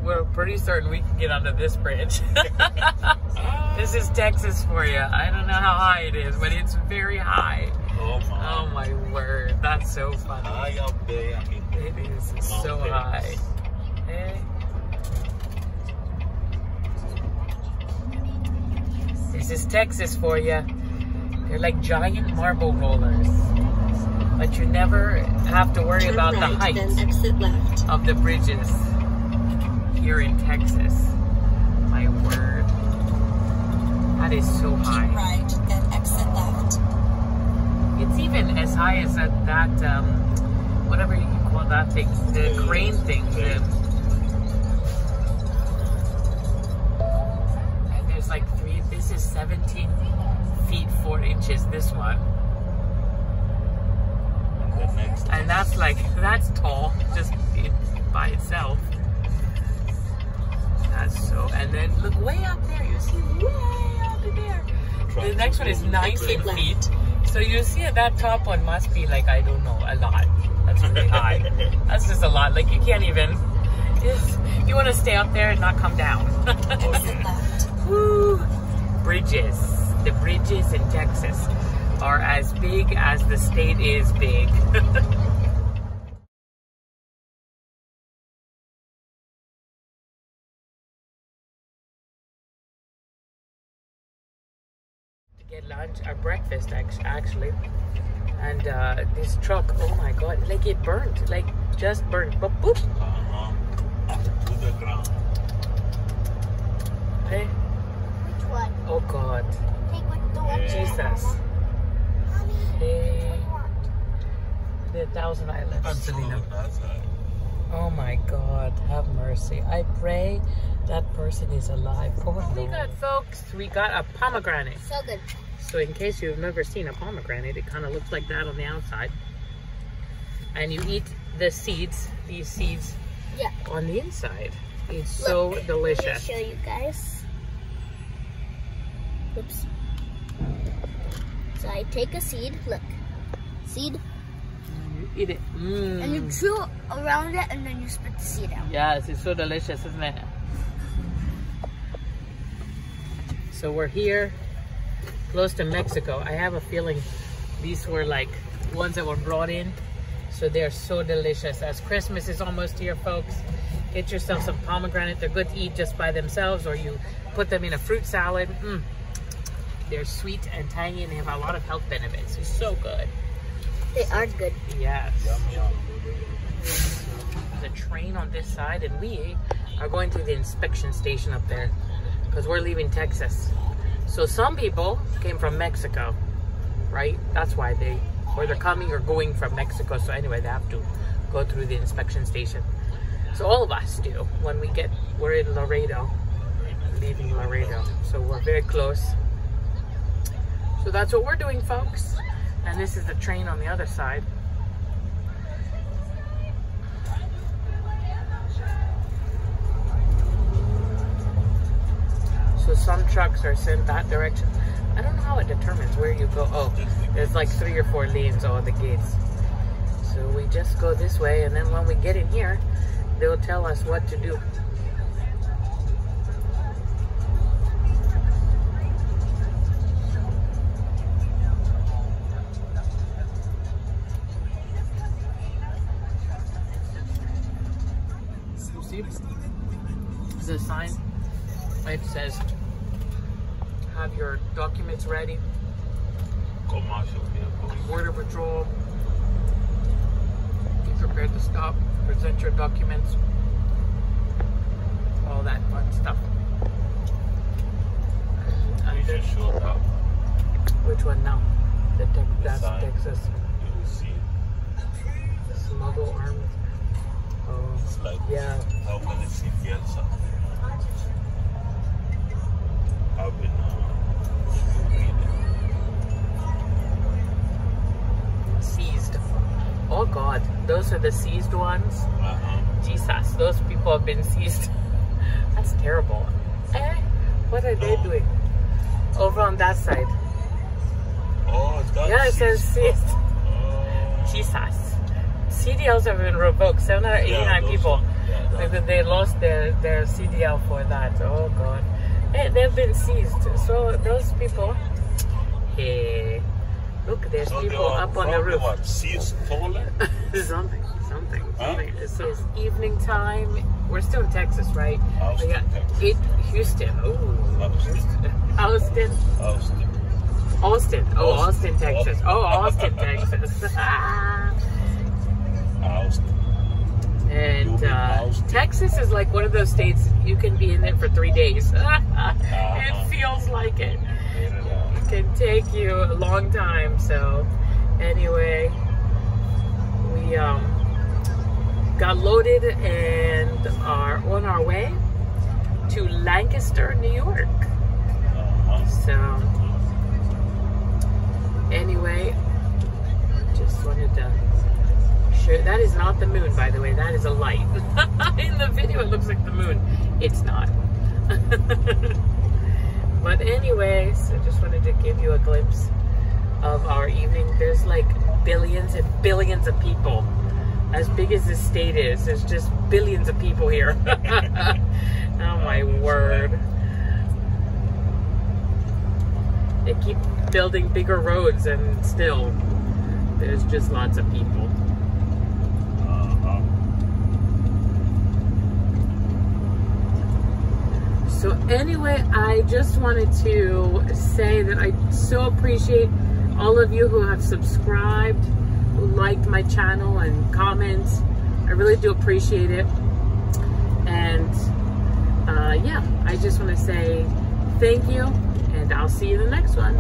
we're pretty certain we can get under this bridge. This is Texas for you. I don't know how high it is, but it's very high. Oh my word, that's so funny. High up there. It is so high. Okay. This is Texas for you. They're like giant marble rollers. But you never have to worry about the height of the bridges here in Texas. My word. That is so high. Keep right, then exit left. It's even as high as that whatever you call that thing, the crane thing. And there's like this is 17 feet 4 inches, this one. And that's tall, just by itself. That's so, and then look way up there, you see way up there. The next one is 19 feet. So you see that top one must be like, I don't know, a lot. That's really high. That's just a lot. Like you can't even, you want to stay up there and not come down. Woo! Bridges. The bridges in Texas are as big as the state is big. To get lunch or breakfast actually, and this truck, oh my god, like it burnt, like just burnt, but boop. To the ground. Hey. Which one? Oh god. The one. Jesus. Mommy, Hey. which one? The Thousand Islands. Selena. That's right. Oh my God, have mercy. I pray that person is alive. Oh, what we got, folks? We got a pomegranate. So good. So in case you've never seen a pomegranate, it kind of looks like that on the outside. And you eat the seeds, these seeds, Yeah. on the inside. It's so delicious. Let me show you guys. Oops. So I take a seed, look. Seed. You eat it. And you chew around it and then you spit the seed out. Yes, it's so delicious, isn't it? So we're here, close to Mexico. I have a feeling these were like ones that were brought in. So they're so delicious. As Christmas is almost here, folks, get yourself some pomegranate. They're good to eat just by themselves, or you put them in a fruit salad. They're sweet and tangy, and they have a lot of health benefits. It's so good. They are good. Yes. There's a train on this side, and we are going to the inspection station up there because we're leaving Texas. So some people came from Mexico, right? That's why they're coming or going from Mexico. So anyway, they have to go through the inspection station. So all of us do when we're in Laredo, leaving Laredo. So we're very close. So that's what we're doing, folks. And this is the train on the other side. So some trucks are sent that direction. I don't know how it determines where you go. Oh, there's like 3 or 4 lanes all the gates. So we just go this way, and then when we get in here, they'll tell us what to do. There's a sign. It says, have your documents ready. Commercial vehicle. Border Patrol. Be prepared to stop. Present your documents. All that fun stuff. You just showed up. Which one now? That's sign. Texas. You will see it. Smuggle arms. Oh, It's like yeah. how many CPLs are. I've been reading. Seized. Oh God, those are the seized ones. Jesus, those people have been seized. That's terrible. What are they doing? Over on that side. Oh, that's Yeah, it says seized. Oh. Jesus. CDLs have been revoked. 789 people Yeah, They lost their CDL for that. Oh God, they've been seized. So those people, hey, look, there's so people up on the roof. What? Seized toilet? something. Huh? So it's evening time. We're still in Texas, right? Austin, We got Texas. Houston. Oh, Austin. Austin. Austin. Oh, Austin, Texas. Oh, Austin, Texas. Austin. And Austin. Texas is like one of those states you can be in it for 3 days. It feels like it. It can take you a long time. So anyway, we got loaded and are on our way to Lancaster, New York. So anyway, just wanted to share. That is not the moon, by the way. That is a light. In the video, it looks like the moon. It's not. But anyway, so just wanted to give you a glimpse of our evening. There's like billions and billions of people. As big as this state is, there's just billions of people here. Oh my word. They keep building bigger roads and still there's just lots of people. So anyway, I just wanted to say that I so appreciate all of you who have subscribed, who liked my channel and comments. I really do appreciate it. And yeah, I just want to say thank you, and I'll see you in the next one.